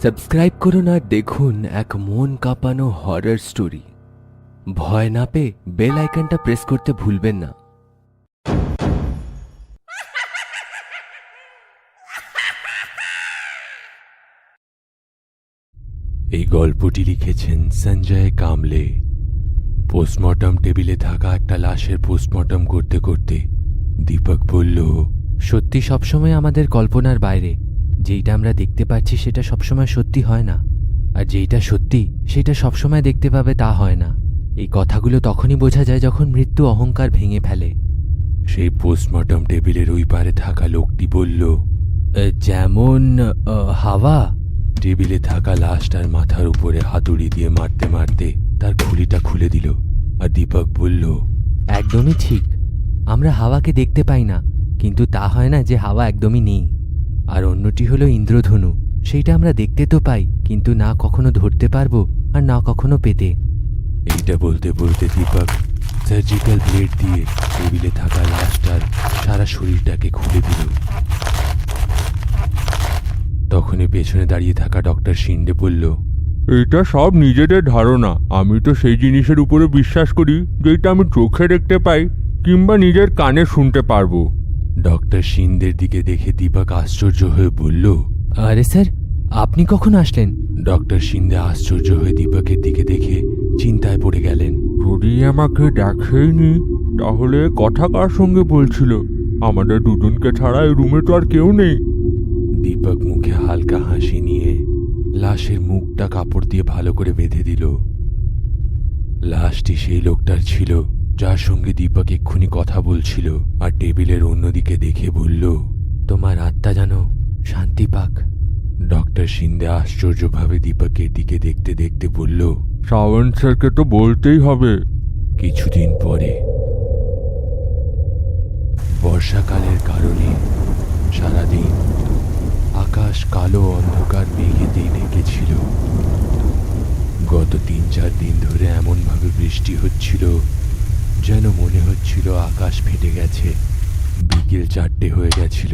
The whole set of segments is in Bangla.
সাবস্ক্রাইব করুন আর দেখুন এক মন কাঁপানো হরর স্টোরি। ভয় না পেয়ে বেল আইকনটা প্রেস করতে ভুলবেন না। এই গল্পটি লিখেছেন সঞ্জয় কামলে। পোস্টমর্টম টেবিলে থাকা একটা লাশের পোস্টমর্টম করতে করতে দীপক বলল, সত্যি সবসময় আমাদের কল্পনার বাইরে। যেইটা আমরা দেখতে পাচ্ছি সেটা সবসময় সত্যি হয় না, আর যেইটা সত্যি সেটা সবসময় দেখতে পাবে তা হয় না। এই কথাগুলো তখনই বোঝা যায় যখন মৃত্যু অহংকার ভেঙে ফেলে। সেই পোস্টমর্টম টেবিলের ওই পারে থাকা লোকটি বলল, যেমন হাওয়া। টেবিলে থাকা লাশটার মাথার উপরে হাতুড়ি দিয়ে মারতে মারতে তার খুলিটা খুলে দিল। আর দীপক বলল, একদমই ঠিক। আমরা হাওয়াকে দেখতে পাই না, কিন্তু তা হয় না যে হাওয়া একদমই নেই। আর অন্যটি হলো ইন্দ্রধনু। সেইটা আমরা দেখতে তো পাই, কিন্তু না কখনো ধরতে পারবো আর না কখনো পেতে। এইটা বলতে বলতে দীপক সার্জিক্যাল ব্লেড দিয়ে টেবিলে থাকা লাশটার সারা শরীরটাকে খুলে দিল। তখনই পেছনে দাঁড়িয়ে থাকা ডক্টর শিন্ডে বলল, এটা সব নিজেদের ধারণা। আমি তো সেই জিনিসের উপরে বিশ্বাস করি যেটা আমি চোখে দেখতে পাই কিংবা নিজের কানে শুনতে পারবো। ডক্টর শিন্দের দিকে দেখে দীপক আশ্চর্য হয়ে বলল, আরে স্যার, আপনি কখন আসলেন? ডক্টর শিন্দে আশ্চর্য হয়ে দীপকের দিকে দেখে চিন্তায় পড়ে গেলেন। যদি আমাকে দেখেইনি তাহলে কথা কার সঙ্গে বলছিল? আমাদের দুজনকে ছাড়া এই রুমে তো আর কেউ নেই। দীপক মুখে হালকা হাসি নিয়ে লাশের মুখটা কাপড় দিয়ে ভালো করে বেঁধে দিল। লাশটি সেই লোকটার ছিল যার সঙ্গে দীপক এক্ষুনি কথা বলছিল, আর টেবিলের অন্যদিকে দেখে বলল, তোমার আত্মা যেন শান্তি পাক। ডক্টর শিন্দে আশ্চর্যভাবে দীপকের দিকে দেখতে দেখতে বলল, শ্রাবণ স্যারকে তো বলতেই হবে। কিছুদিন পরে বর্ষাকালের কারণে সারাদিন আকাশ কালো অন্ধকার মেঘেতেই ঢেকেছিল। গত ৩-৪ দিন ধরে এমনভাবে বৃষ্টি হচ্ছিল যেন মনে হচ্ছিল আকাশ ফেটে গেছে। বিকেল 4টে হয়ে গেছিল।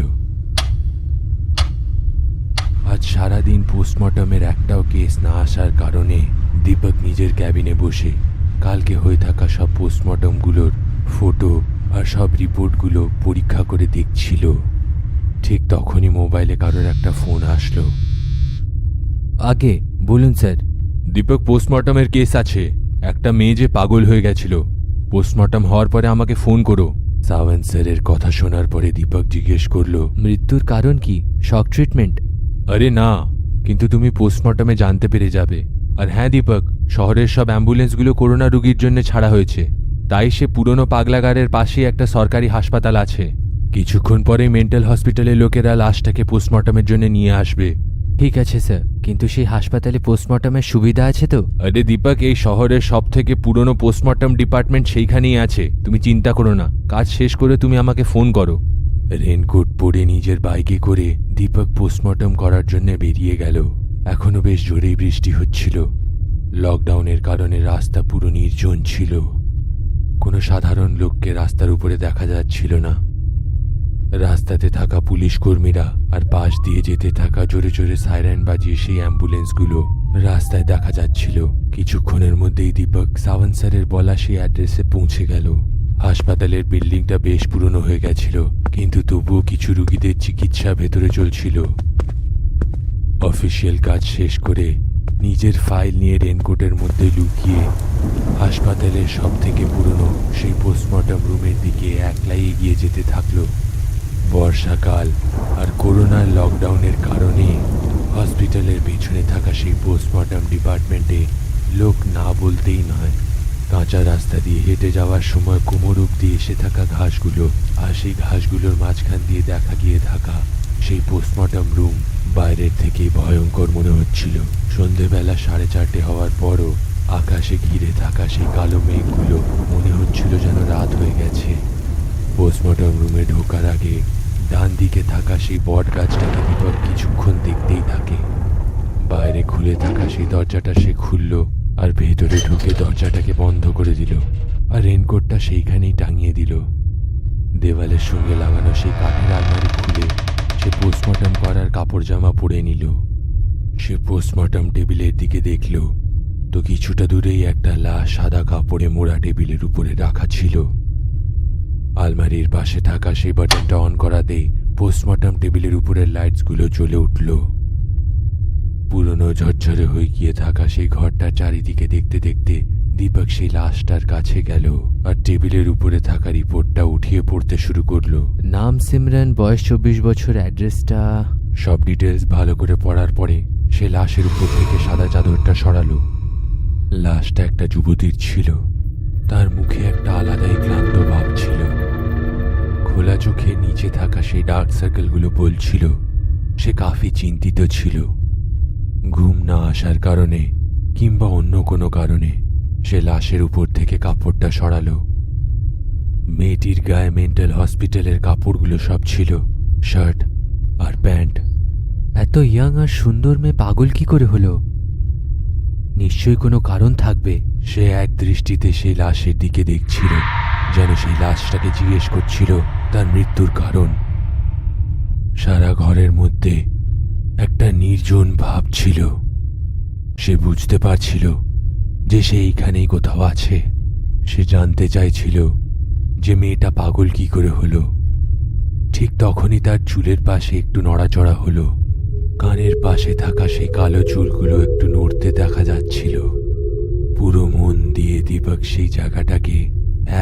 আজ সারাদিন পোস্টমর্টমের একটাও কেস না আসার কারণে দীপক নিজের ক্যাবিনে বসে কালকে হয়ে থাকা সব পোস্টমর্টমগুলোর ফটো আর সব রিপোর্টগুলো পরীক্ষা করে দেখছিল। ঠিক তখনই মোবাইলে কারোর একটা ফোন আসলো। আগে বলুন স্যার। দীপক, পোস্টমর্টমের কেস আছে। একটা মেয়ে যে পাগল হয়ে গেছিল। পোস্টমর্টম হওয়ার পরে আমাকে ফোন করো। সাওয়েন্ট স্যারের কথা শোনার পরে দীপক জিজ্ঞেস করলো, মৃত্যুর কারণ কি? শক ট্রিটমেন্ট? আরে না, কিন্তু তুমি পোস্টমর্টমে জানতে পেরে যাবে। আর হ্যাঁ দীপক, শহরের সব অ্যাম্বুলেন্সগুলো করোনা রোগীর জন্য ছাড়া হয়েছে, তাই সে পুরনো পাগলাগারের পাশেই একটা সরকারি হাসপাতাল আছে। কিছুক্ষণ পরেই মেন্টাল হসপিটালের লোকেরা লাশটাকে পোস্টমর্টমের জন্য নিয়ে আসবে। ঠিক আছে স্যার, কিন্তু সেই হাসপাতালে পোস্টমর্টমের সুবিধা আছে তো? আরে দীপক, এই শহরের সব থেকে পুরনো পোস্টমর্টম ডিপার্টমেন্ট সেইখানেই আছে। তুমি চিন্তা করো না, কাজ শেষ করে তুমি আমাকে ফোন করো। রেনকোট পরে নিজের বাইকে করে দীপক পোস্টমর্টম করার জন্য বেরিয়ে গেল। এখনো বেশ জোরেই বৃষ্টি হচ্ছিল। লকডাউনের কারণে রাস্তা পুরো নির্জন ছিল। কোনো সাধারণ লোককে রাস্তার উপরে দেখা যাচ্ছিল না। রাস্তাতে থাকা পুলিশ কর্মীরা আর পাশ দিয়ে যেতে থাকা জোরে জোরে সাইরেন বাজিয়ে সেই অ্যাম্বুলেন্সগুলো রাস্তায় দেখা যাচ্ছিল। কিছুক্ষণের মধ্যেই দীপক সাওয়েন্ট স্যারের বলা সেই অ্যাড্রেসে পৌঁছে গেল। হাসপাতালের বিল্ডিংটা বেশ পুরনো হয়ে গেছিল, কিন্তু তবুও কিছু রোগীদের চিকিৎসা ভেতরে চলছিল। অফিসিয়াল কাজ শেষ করে নিজের ফাইল নিয়ে রেনকোটের মধ্যে লুকিয়ে হাসপাতালের সব থেকে পুরনো সেই পোস্টমর্টম রুমের দিকে একলাই এগিয়ে যেতে থাকলো। বর্ষাকাল আর করোনার লকডাউনের কারণে হসপিটালের পেছনে থাকা সেই পোস্টমর্টম ডিপার্টমেন্টে লোক না বলতেই নয়। কাঁচা রাস্তা দিয়ে হেঁটে যাওয়ার সময় কোমর অব্দি এসে থাকা ঘাসগুলো আর সেই ঘাসগুলোর মাঝখান দিয়ে দেখা গিয়ে থাকা সেই পোস্টমর্টম রুম বাইরের থেকে ভয়ঙ্কর মনে হচ্ছিল। সন্ধেবেলা 4:30 হওয়ার পরও আকাশে ঘিরে থাকা সেই কালো মেঘগুলো মনে হচ্ছিল যেন রাত হয়ে গেছে। পোস্টমর্টম রুমে ঢোকার আগে ডান দিকে থাকা সেই বট গাছটাকে দীপক কিছুক্ষণ দেখতেই থাকে। বাইরে খুলে থাকা সেই দরজাটা সে খুলল আর ভেতরে ঢুকে দরজাটাকে বন্ধ করে দিল, আর রেনকোটটা সেইখানেই টাঙিয়ে দিল। দেওয়ালের সঙ্গে লাগানো সেই কাঠের আলমারি খুলে সে পোস্টমর্টম করার কাপড় জামা পরে নিল। সে পোস্টমর্টম টেবিলের দিকে দেখল তো কিছুটা দূরেই একটা লাশ সাদা কাপড়ে মোড়া টেবিলের উপরে রাখা ছিল। আলমারির পাশে থাকা সেই বাটনটা অন করাতেই পোস্টমর্টম টেবিলের উপরের লাইটসগুলো জ্বলে উঠল। পুরনো ঝরঝরে হয়ে গিয়ে থাকা সেই ঘরটার চারিদিকে দেখতে দেখতে দীপক সেই লাশটার কাছে গেল আর টেবিলের উপরে থাকা রিপোর্টটা উঠিয়ে পড়তে শুরু করলো। নাম সিমরান, বয়স 24 বছর, অ্যাড্রেসটা। সব ডিটেলস ভালো করে পড়ার পরে সে লাশের উপর থেকে সাদা চাদরটা সরালো। লাশটা একটা যুবতীর ছিল। তার মুখে একটা আলাদাই ক্লান্ত ভাব ছিল। খোলা চোখে নিচে থাকা সেই ডার্ক সার্কেলগুলো বলছিল সে কাফি চিন্তিত ছিল। ঘুম না আসার কারণে কিংবা অন্য কোনো কারণে সে লাশের উপর থেকে কাপড়টা সরালো। মেয়েটির গায়ে মেন্টাল হসপিটালের কাপড়গুলো সব ছিল, শার্ট আর প্যান্ট। এত ইয়াং আর সুন্দর মেয়ে পাগল কি করে হলো? নিশ্চয়ই কোনো কারণ থাকবে। সে এক দৃষ্টিতে সেই লাশের দিকে দেখছিল, যেন সেই লাশটাকে জিজ্ঞেস করছিল তার মৃত্যুর কারণ। সারা ঘরের মধ্যে একটা নির্জন ভাব ছিল। সে বুঝতে পারছিল যে সে এইখানেই কোথাও আছে। সে জানতে চাইছিল যে মেয়েটা পাগল কি করে হলো। ঠিক তখনই তার চুলের পাশে একটু নড়াচড়া হলো। কানের পাশে থাকা সেই কালো চুলগুলো একটু নড়তে দেখা যাচ্ছিল। পুরো মন দিয়ে দীপক সেই জায়গাটাকে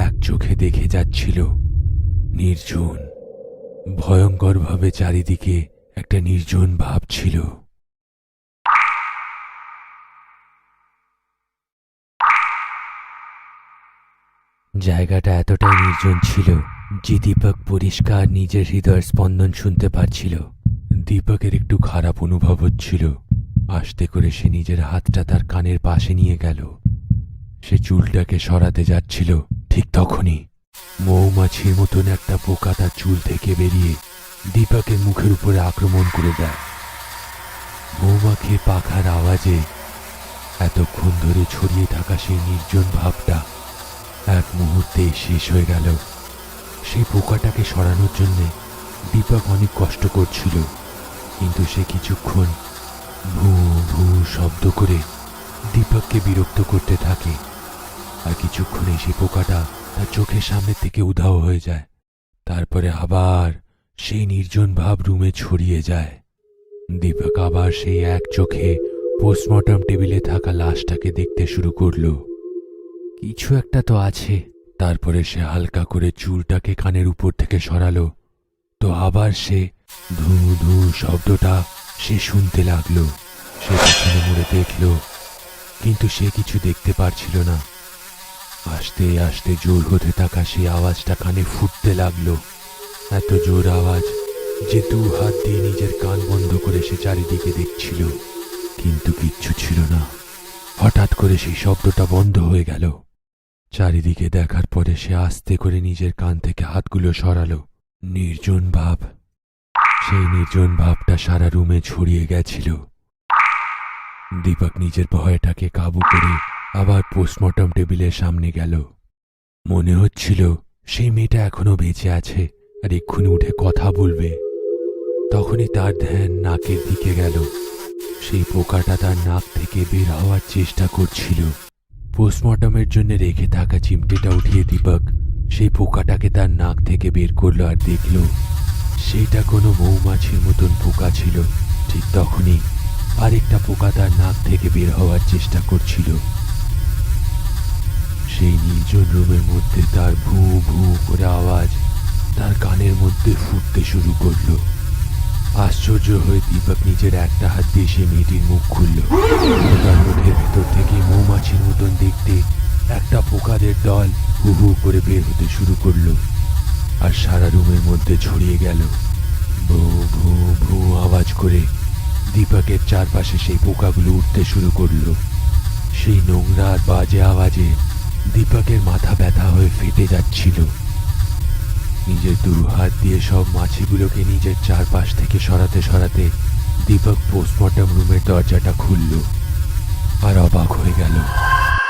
এক চোখে দেখে যাচ্ছিল। নির্জন, ভয়ঙ্করভাবে চারিদিকে একটা নির্জন ভাব ছিল। জায়গাটা এতটাই নির্জন ছিল যে দীপক পরিষ্কার নিজের হৃদয়ের স্পন্দন শুনতে পারছিল। দীপকের একটু খারাপ অনুভব হচ্ছিল। আস্তে করে সে নিজের হাতটা তার কানের পাশে নিয়ে গেল। সে চুলটাকে সরাতে যাচ্ছিল, ঠিক তখনই মৌমাছির মতন একটা পোকা তার চুল থেকে বেরিয়ে দীপকের মুখের উপরে আক্রমণ করে দেয়। মৌমাছির পাখার আওয়াজে এতক্ষণ ধরে ছড়িয়ে থাকা সেই নির্জন ভাবটা এক মুহূর্তেই শেষ হয়ে গেল। সেই পোকাটাকে সরানোর জন্য দীপক অনেক কষ্ট করছিল, কিন্তু সে কিছুক্ষণ ভূ ভূ শব্দ করে দীপককে বিরক্ত করতে থাকে। আর কিছুক্ষণে সেই পোকাটা তার চোখের সামনে থেকে উধাও হয়ে যায়। তারপরে আবার সেই নির্জন ভাব রুমে ছড়িয়ে যায়। দীপক আবার সেই এক চোখে পোস্টমর্টম টেবিলে থাকা লাশটাকে দেখতে শুরু করলো। কিছু একটা তো আছে। তারপরে সে হালকা করে চুলটাকে কানের উপর থেকে সরালো, তো আবার সে ধু ধু শব্দটা সে শুনতে লাগলো। সে পিছনে মুড়ে দেখল, কিন্তু সে কিছু দেখতে পারছিল না। আস্তে আস্তে জোর হতে থাকা সেই আওয়াজটা কানে ফুটতে লাগলো। এত জোর আওয়াজ যে 2 হাত দিয়ে নিজের কান বন্ধ করে সে চারিদিকে দেখছিল, কিন্তু কিচ্ছু ছিল না। হঠাৎ করে সেই শব্দটা বন্ধ হয়ে গেল। চারিদিকে দেখার পরে সে আস্তে করে নিজের কান থেকে হাতগুলো সরালো। নির্জন ভাব, সেই নির্জন ভাবটা সারা রুমে ছড়িয়ে গেছিল। দীপক নিজের ভয়টাকে কাবু করে আবার পোস্টমর্টম টেবিলের সামনে গেল। মনে হচ্ছিল সেই মেয়েটা এখনো বেঁচে আছে আর এক্ষুনি উঠে কথা বলবে। তখনই তার ধ্যান নাকের দিকে গেল। সেই পোকাটা তার নাক থেকে বের হওয়ার চেষ্টা করছিল। পোস্টমর্টমের জন্য রেখে থাকা চিমটেটা উঠিয়ে দীপক সেই পোকাটাকে তার নাক থেকে বের করলো আর দেখল সেইটা কোনো মৌমাছির মতন পোকা ছিল। ঠিক তখনই আরেকটা পোকা তার নাক থেকে বের হওয়ার চেষ্টা করছিল। সেই নির্জন রুমের মধ্যে তার ভূ ভূ করে আওয়াজ তার কানের মধ্যে ফুটতে শুরু করলো। আশ্চর্য হয়ে দীপক নিজের একটা হাত দিয়ে সে মেয়েটির মুখ খুলল। তার মুখের ভেতর থেকে মৌমাছির মতন দেখতে একটা পোকাদের দল হু হু করে বের হতে শুরু করলো আর সারা রুমের মধ্যে ছড়িয়ে গেল। ভূ ভূ ভূ আওয়াজ করে দীপকের চারপাশে সেই পোকাগুলো উঠতে শুরু করলো। সেই নোংরা আর বাজে আওয়াজে দীপকের মাথা ব্যথা হয়ে ফেটে যাচ্ছিল। নিজের 2 হাত দিয়ে সব মাছিগুলোকে নিজের চারপাশ থেকে সরাতে সরাতে দীপক পোস্টমর্টম রুমের দরজাটা খুলল আর অবাক হয়ে গেল,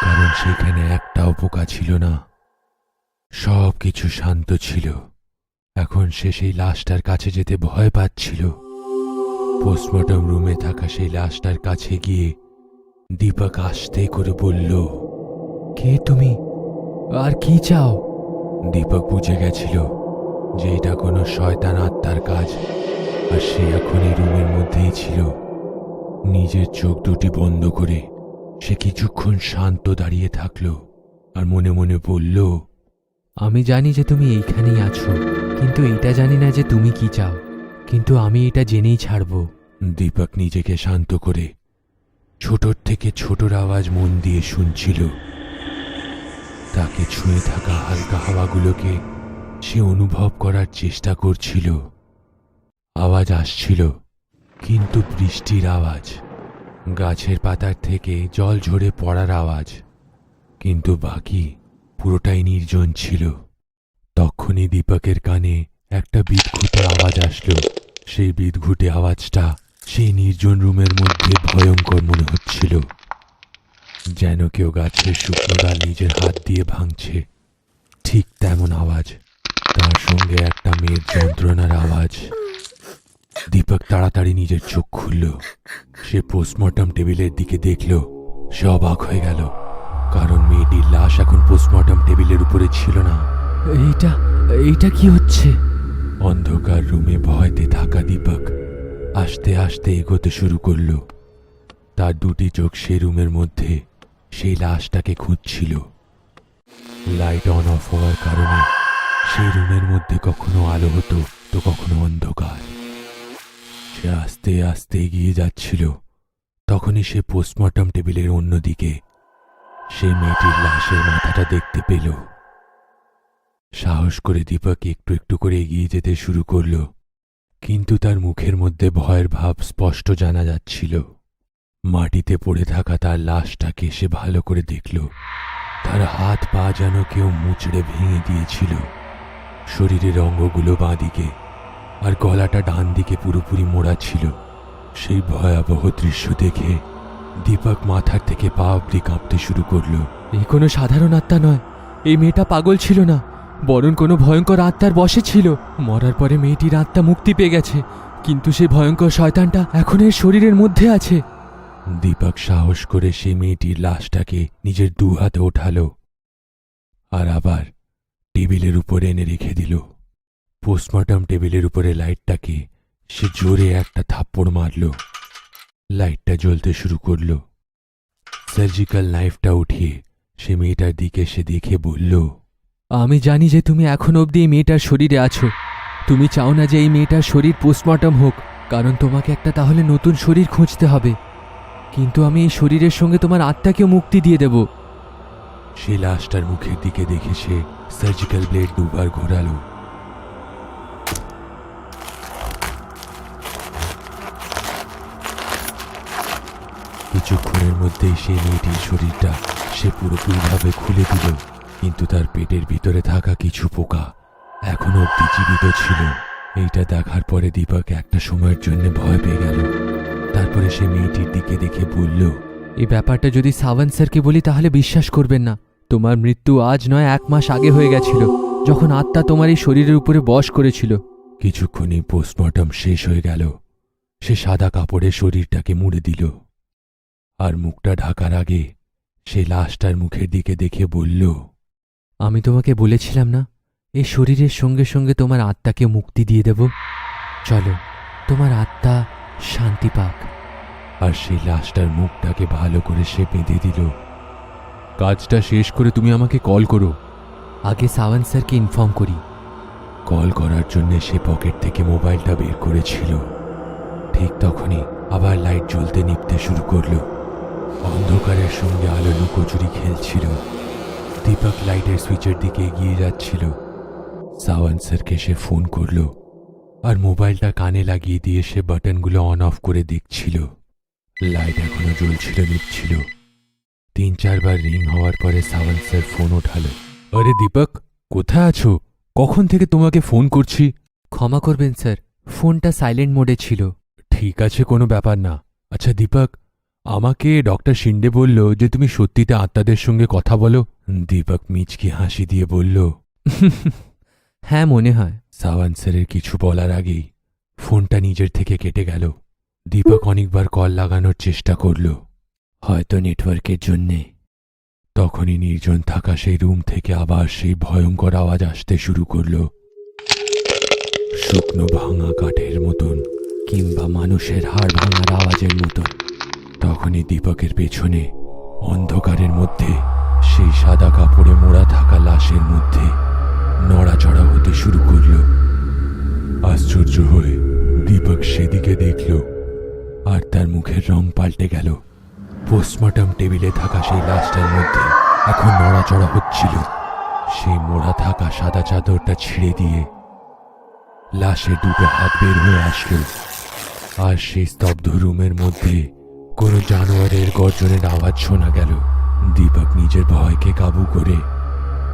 কারণ সেখানে একটাও পোকা ছিল না। সব কিছু শান্ত ছিল। এখন সে সেই লাশটার কাছে যেতে ভয় পাচ্ছিল। পোস্টমর্টম রুমে থাকা সেই লাশটার কাছে গিয়ে দীপক আস্তে করে বলল, কে তুমি আর কি চাও? দীপক বুঝে গেছিল যে এটা কোনো শয়তান আত্মার কাজ, আর সে এখন এই রুমের মধ্যেই ছিল। নিজের চোখ দুটি বন্ধ করে সে কিছুক্ষণ শান্ত দাঁড়িয়ে থাকলো আর মনে মনে বলল, আমি জানি যে তুমি এইখানেই আছো, কিন্তু এটা জানি না যে তুমি কি চাও, কিন্তু আমি এটা জেনেই ছাড়বো। দীপক নিজেকে শান্ত করে ছোটর থেকে ছোটর আওয়াজ মন দিয়ে শুনছিল। তাকে ছুঁয়ে থাকা হালকা হাওয়াগুলোকে সে অনুভব করার চেষ্টা করছিল। আওয়াজ আসছিল, কিন্তু বৃষ্টির আওয়াজ, গাছের পাতার থেকে জল ঝরে পড়ার আওয়াজ, কিন্তু বাকি পুরোটাই নির্জন ছিল। তখনই দীপকের কানে একটা বিদঘুটে আওয়াজ আসলো। সেই বিদঘুটে আওয়াজটা সেই নির্জন রুমের মধ্যে ভয়ঙ্কর মনে হচ্ছিল, যেন কেউ গাছের শুকনো ডাল নিজের হাত দিয়ে ভাঙছে। ঠিক তেমন আওয়াজ, তার সঙ্গে একটা মেয়ের যন্ত্রণার আওয়াজ। দীপক তাড়াতাড়ি নিজের চোখ খুলল। সে পোস্টমর্টম টেবিলের দিকে দেখল। সে অবাক হয়ে গেল, কারণ মেয়েটির লাশ এখন পোস্টমর্টম টেবিলের উপরে ছিল না। এইটা এইটা কি হচ্ছে? অন্ধকার রুমে ভয়তে থাকা দীপক আস্তে আস্তে এগোতে শুরু করল। তার দুটি চোখ সেই রুমের মধ্যে সেই লাশটাকে খুঁজছিল। লাইট অন অফ হওয়ার কারণে সেই রুমের মধ্যে কখনো আলো হতো তো কখনো অন্ধকার। সে আস্তে আস্তে এগিয়ে যাচ্ছিল। তখনই সে পোস্টমর্টম টেবিলের অন্যদিকে সেই মেয়েটির লাশের মাথাটা দেখতে পেল। সাহস করে দীপক একটু একটু করে এগিয়ে যেতে শুরু করল, কিন্তু তার মুখের মধ্যে ভয়ের ভাব স্পষ্ট জানা যাচ্ছিল। মাটিতে পড়ে থাকা তার লাশটাকে সে ভালো করে দেখল। তার হাত পা যেন কেউ মুচড়ে ভেঙে দিয়েছিল। শরীরের অঙ্গগুলো বাঁদিকে আর গলাটা ডান দিকে পুরোপুরি মোড়া ছিল। সেই ভয়াবহ দৃশ্য দেখে দীপক মাথার থেকে পা অব্দি কাঁপতে শুরু করল। এই কোনো সাধারণ আত্মা নয়। এই মেয়েটা পাগল ছিল না, বরং কোনো ভয়ঙ্কর আত্মার বশে ছিল। মরার পরে মেয়েটির আত্মা মুক্তি পেয়ে গেছে, কিন্তু সেই ভয়ঙ্কর শয়তানটা এখন এর শরীরের মধ্যে আছে। দীপক সাহস করে সেই মেয়েটির লাশটাকে নিজের দু হাতে ওঠালো আর আবার টেবিলের উপরে এনে রেখে দিল। পোস্টমর্টম টেবিলের উপরে লাইটটাকে সে জোরে একটা থাপ্পড় মারল। লাইটটা জ্বলতে শুরু করল। সার্জিক্যাল নাইফটা উঠিয়ে সে মেয়েটার দিকে সে দেখে বলল, আমি জানি যে তুমি এখন অবধি এই মেয়েটার শরীরে আছো। তুমি চাও না যে এই মেয়েটার শরীর পোস্টমর্টম হোক, কারণ তোমাকে একটা তাহলে নতুন শরীর খুঁজতে হবে। কিন্তু আমি এই শরীরের সঙ্গে তোমার আত্মাকেও মুক্তি দিয়ে দেব। সে লাশটার মুখের দিকে দেখে সে সার্জিক্যাল ব্লেড দুবার ঘোরালো। কিছুক্ষণের মধ্যেই সেই মেয়েটির শরীরটা সে পুরোপুরিভাবে খুলে দিল, কিন্তু তার পেটের ভিতরে থাকা কিছু পোকা এখনো অব্দি জীবিত ছিল। এইটা দেখার পরে দীপক একটা সময়ের জন্য ভয় পেয়ে গেল। তারপরে সে মেয়েটির দিকে দেখে বলল, এই ব্যাপারটা যদি সাওয়ান্ত স্যারকে বলি তাহলে বিশ্বাস করবেন না। তোমার মৃত্যু আজ নয় 1 মাস আগে হয়ে গেছিল, যখন আত্মা তোমার এই শরীরের উপরে বশ করেছিল। কিছুক্ষণই পোস্টমর্টম শেষ হয়ে গেল। সে সাদা কাপড়ে শরীরটাকে মুড়ে দিল আর মুখটা ঢাকার আগে সে লাশটার মুখের দিকে দেখে বলল, আমি তোমাকে বলেছিলাম না, এই শরীরের সঙ্গে সঙ্গে তোমার আত্মাকে মুক্তি দিয়ে দেব। চলো, তোমার আত্মা শান্তি পাক। আর সেই লাশটার মুখটাকে ভালো করে সে বেঁধে দিল। কাজটা শেষ করে তুমি আমাকে কল করো। আগে সাওয়ান্ত স্যারকে ইনফর্ম করি। কল করার জন্য সে পকেট থেকে মোবাইলটা বের করেছিল। ঠিক তখনই আবার লাইট জ্বলতে নিভতে শুরু করলো। অন্ধকারের সঙ্গে আলো লুকোচুরি খেলছিল। দীপক লাইটের সুইচের দিকে এগিয়ে যাচ্ছিল। সাওয়ান্ত স্যারকে সে ফোন করলো আর মোবাইলটা কানে লাগিয়ে দিয়ে সে বাটনগুলো অন অফ করে দেখছিল। লাইট এখনো জ্বলছিল, নিচ্ছিল। 3-4 বার রিং হওয়ার পরে সাওয়ান্ত স্যার ফোন ওঠালো। আরে দীপক, কোথায় আছো? কখন থেকে তোমাকে ফোন করছি। ক্ষমা করবেন স্যার, ফোনটা সাইলেন্ট মোডে ছিল। ঠিক আছে, কোনো ব্যাপার না। আচ্ছা দীপক, আমাকে ডক্টর শিন্ডে বলল যে তুমি সত্যিতে আত্মাদের সঙ্গে কথা বলো। দীপক মিচকি হাসি দিয়ে বলল, হ্যাঁ, মনে হয়। সাওয়ান্ত স্যারের কিছু বলার আগেই ফোনটা নিজের থেকে কেটে গেল। দীপক অনেকবার কল লাগানোর চেষ্টা করল, হয়তো নেটওয়ার্কের জন্যে। তখনই নির্জন থাকা সেই রুম থেকে আবার সেই ভয়ঙ্কর আওয়াজ আসতে শুরু করল, শুকনো ভাঙা কাঠের মতন কিংবা মানুষের হাড় ভাঙার আওয়াজের মতো। তখনই দীপকের পেছনে অন্ধকারের মধ্যে সেই সাদা কাপড়ে মোড়া থাকা লাশের মধ্যে নড়াচড়া হতে শুরু করল। আশ্চর্য হয়ে দীপক সেদিকে দেখল, আর তার মুখের রং পাল্টে গেল। পোস্টমর্টম টেবিলে থাকা সেই লাশটার মধ্যে এখন নড়াচড়া হচ্ছিল। সেই মোড়া থাকা সাদা চাদরটা ছিঁড়ে দিয়ে লাশের দুটো হাত বের হয়ে আসলো, আর সেই স্তব্ধ রুমের মধ্যে কোনো জানোয়ারের গর্জনের আওয়াজ শোনা গেল। দীপক নিজের ভয়কে কাবু করে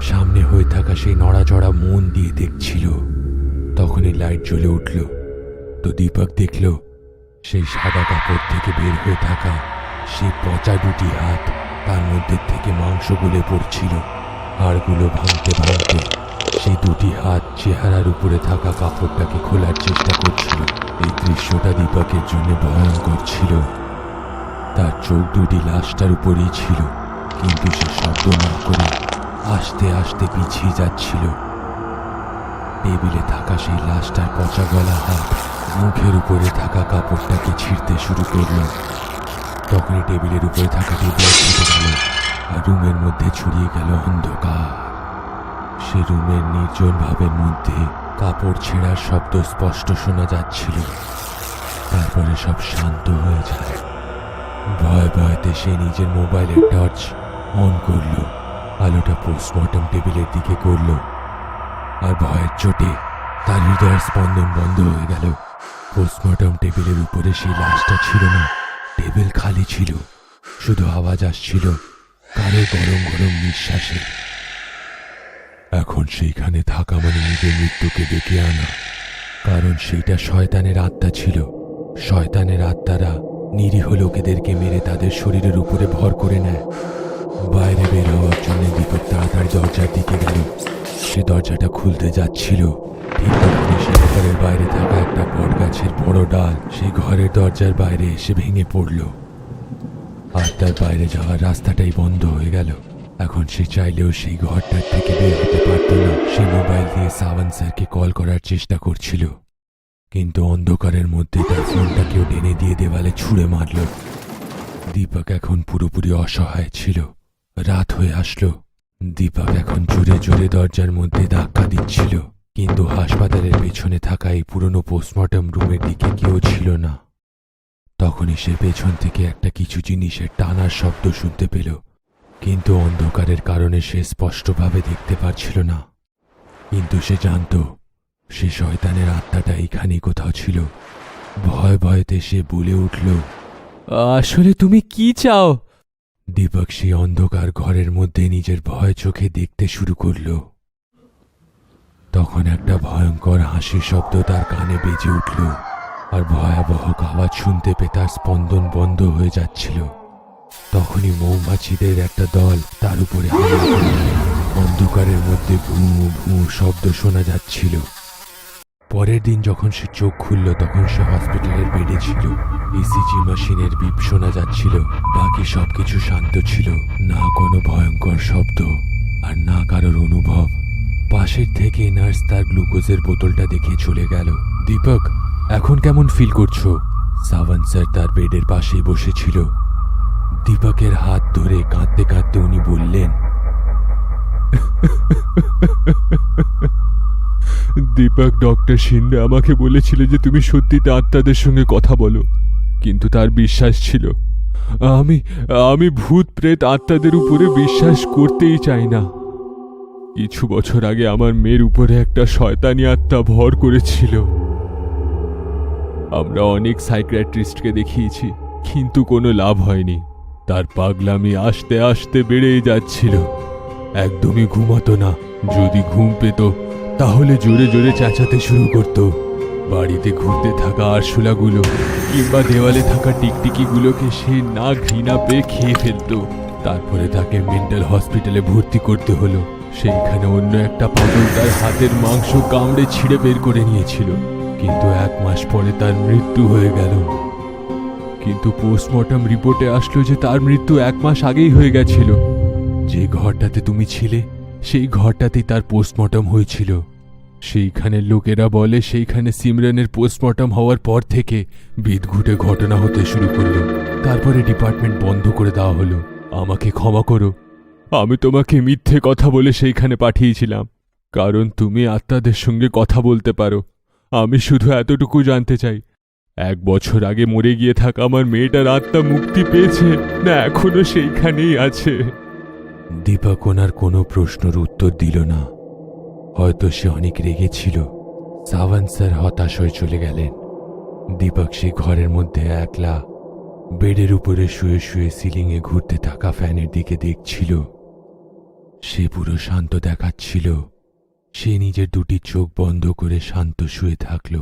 সামনে হয়ে থাকা সেই নড়াচড়া মন দিয়ে দেখছিল। তখনই লাইট জ্বলে উঠল, তো দীপক দেখল সেই সাদা কাপড় থেকে বের হয়ে থাকা সেই পচা দুটি হাত, তার মধ্যে থেকে মাংস গলে পড়ছিল। হাড়গুলো ভাঙতে ভাঙতে সেই দুটি হাত চেহারার উপরে থাকা কাপড়টাকে খোলার চেষ্টা করছিল। এই দৃশ্যটা দীপকের জন্য ভয়ঙ্কর ছিল। তার চোখ দুটি লাশটার উপরেই ছিল, কিন্তু সে শব্দ না করে আস্তে আস্তে পিছিয়ে যাচ্ছিল। টেবিলে থাকা সেই লাশটার পচা গলা হাত মুখের উপরে থাকা কাপড়টাকে ছিঁড়তে শুরু করল। তখনই টেবিলের উপরে থাকা টেবিল ছুটে গেল, আর রুমের মধ্যে ছড়িয়ে গেল অন্ধকার। সে রুমের নির্জন ভাবের মধ্যে কাপড় ছেঁড়ার শব্দ স্পষ্ট শোনা যাচ্ছিল। তারপরে সব শান্ত হয়ে যায়। ভয় ভয়তে সে নিজের মোবাইলের টর্চ অন করল, আলোটা পোস্টমর্টম টেবিলের দিকে করল, আর ভয়ের চোটে তার হৃদয়ের স্পন্দন বন্ধ হয়ে গেল। পোস্টমর্টম টেবিলের উপরে সেই লাশটা ছিল না, টেবিল খালি ছিল, শুধু আওয়াজ আসছিল কারো গরম গরম নিঃশ্বাসে। এখন সেইখানে থাকা মানে নিজের মৃত্যুকে ডেকে আনা, কারণ সেইটা শয়তানের আত্মা ছিল। শয়তানের আত্মারা নিরীহ লোকেদেরকে মেরে তাদের শরীরের উপরে ভর করে নেয়। বাইরে বের হওয়ার জন্য দীপক তাড়াতাড়ি দরজার দিকে গেল। সে দরজাটা খুলতে যাচ্ছিল, ঠিক তখনই সে ঘরের বাইরে থাকা একটা বট গাছের বড় ডাল সেই ঘরের দরজার বাইরে এসে ভেঙে পড়ল, আর তার বাইরে যাওয়ার রাস্তাটাই বন্ধ হয়ে গেল। এখন সে চাইলেও সেই ঘরটার থেকে বের হতে পারত না। সে মোবাইল দিয়ে সাওয়ান স্যারকে কল করার চেষ্টা করছিল, কিন্তু অন্ধকারের মধ্যে তার ফোনটা কেউ টেনে দিয়ে দেওয়ালে ছুঁড়ে মারল। দীপক এখন পুরোপুরি অসহায় ছিল। রাত হয়ে আসলো। দীপক এখন জোরে জোরে দরজার মধ্যে ধাক্কা দিচ্ছিল, কিন্তু হাসপাতালের পেছনে থাকা এই পুরনো পোস্টমর্টম রুমের দিকে কেউ ছিল না। তখনই সে পেছন থেকে একটা কিছু জিনিসের টানার শব্দ শুনতে পেল, কিন্তু অন্ধকারের কারণে সে স্পষ্টভাবে দেখতে পাচ্ছিল না। কিন্তু সে জানত সে শয়তানের আত্মাটা এখানেই কোথাও ছিল। ভয় ভয়তে সে বলে উঠল, আসলে তুমি কি চাও? দীপক সেই অন্ধকার ঘরের মধ্যে নিজের ভয় চোখে দেখতে শুরু করল। তখন একটা ভয়ঙ্কর হাসির শব্দ তার কানে বেজে উঠল, আর ভয়াবহ আওয়াজ শুনতে পেয়ে তার স্পন্দন বন্ধ হয়ে যাচ্ছিল। তখনই মৌমাছিদের একটা দল তার উপরে হামলা করল। অন্ধকারের মধ্যে ভূ ভূ শব্দ শোনা যাচ্ছিল। পরের দিন যখন সে চোখ খুলল, তখন সে হসপিটালের বেডে ছিল। ইসিজি মেশিনের বিপ শোনা যাচ্ছিল। বাকি সবকিছু শান্ত ছিল, না কোনো ভয়ঙ্কর শব্দ আর না কারোর অনুভব। পাশের থেকে নার্স তার গ্লুকোজের বোতলটা দেখে চলে গেল। দীপক, এখন কেমন ফিল করছো? সাওয়ান স্যার তার বেডের পাশেই বসেছিল। দীপকের হাত ধরে কাঁদতে কাঁদতে উনি বললেন, দীপক, ডক্টর শিন্ডে আমাকে বলেছিল যে তুমি সত্যিতে আত্মাদের সঙ্গে কথা বলো, কিন্তু তার বিশ্বাস ছিল। আমি ভূত প্রেত আত্মাদের উপরে বিশ্বাস করতেই চাই না। কিছু বছর আগে আমার মেয়ের উপরে একটা শয়তানি আত্মা ভর করেছিল। আমরা অনেক সাইকিয়াট্রিস্টকে দেখিয়েছি, কিন্তু কোনো লাভ হয়নি। তার পাগলামি আস্তে আস্তে বেড়েই যাচ্ছিল। একদমই ঘুমাতো না। যদি ঘুম পেত তাহলে জোরে জোরে চেঁচাতে শুরু করত। বাড়িতে ঘুরতে থাকা আরশোলাগুলো কিংবা দেওয়ালে থাকা টিকটিকিগুলোকে সে না ঘৃণা পেয়ে খেয়ে ফেলত। তারপরে তাকে মেন্টাল হসপিটালে ভর্তি করতে হলো। সেইখানে অন্য একটা পাগল তার হাতের মাংস কামড়ে ছিঁড়ে বের করে নিয়েছিল, কিন্তু 1 মাস পরে তার মৃত্যু হয়ে গেল। কিন্তু পোস্টমর্টম রিপোর্টে আসলো যে তার মৃত্যু 1 মাস আগেই হয়ে গেছিল। যে ঘরটাতে তুমি ছিলে সেই ঘরটাতেই তার পোস্টমর্টম হয়েছিল। সেইখানের লোকেরা বলে সেইখানে সিমরানের পোস্টমর্টম হওয়ার পর থেকে বিদঘুটে ঘটনা হতে শুরু করলো। তারপরে ডিপার্টমেন্ট বন্ধ করে দেওয়া হলো। আমাকে ক্ষমা করো, আমি তোমাকে মিথ্যে কথা বলে সেইখানে পাঠিয়েছিলাম, কারণ তুমি আত্মাদের সঙ্গে কথা বলতে পারো। আমি শুধু এতটুকু জানতে চাই, 1 বছর আগে মরে গিয়ে থাকা আমার মেয়েটার আত্মা মুক্তি পেয়েছে না এখনো সেইখানেই আছে? দীপক ওনার কোনো প্রশ্নের উত্তর দিল না। হয়তো সে অনেক রেগেছিল। সাওয়ান্ত স্যার হতাশ হয়ে চলে গেলেন। দীপক সেই ঘরের মধ্যে একলা বেডের উপরে শুয়ে শুয়ে সিলিংয়ে ঘুরতে থাকা ফ্যানের দিকে দেখছিল। সে পুরো শান্ত দেখাচ্ছিল। সে নিজের 2টি চোখ বন্ধ করে শান্ত শুয়ে থাকল।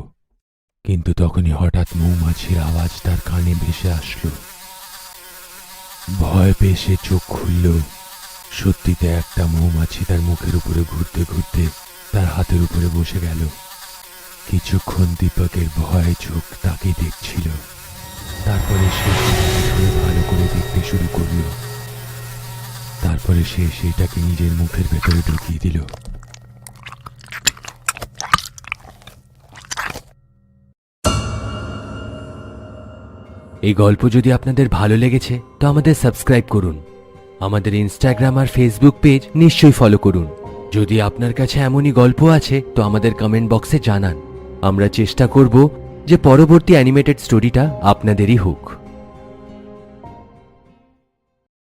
কিন্তু তখনই হঠাৎ মৌমাছির আওয়াজ তার কানে ভেসে আসলো। ভয় পেয়ে সে চোখ খুলল। সত্যিতে একটা মৌমাছি তার মুখের উপরে ঘুরতে ঘুরতে তার হাতের উপরে বসে গেল। কিছুক্ষণ দীপকের ভয় চোখ তাকে দেখছিল। তারপরে সে সেটাকে ভালো করে দেখতে শুরু করল। তারপরে সে সেইটাকে নিজের মুখের ভেতরে ঢুকিয়ে দিল। এই গল্প যদি আপনাদের ভালো লেগেছে তো আমাদের সাবস্ক্রাইব করুন। আমাদের ইনস্টাগ্রাম আর ফেসবুক পেজ নিশ্চয়ই ফলো করুন। যদি আপনার কাছে এমনই গল্প আছে তো আমাদের কমেন্ট বক্সে জানান। আমরা চেষ্টা করব যে পরবর্তী অ্যানিমেটেড স্টোরিটা আপনাদেরই হোক।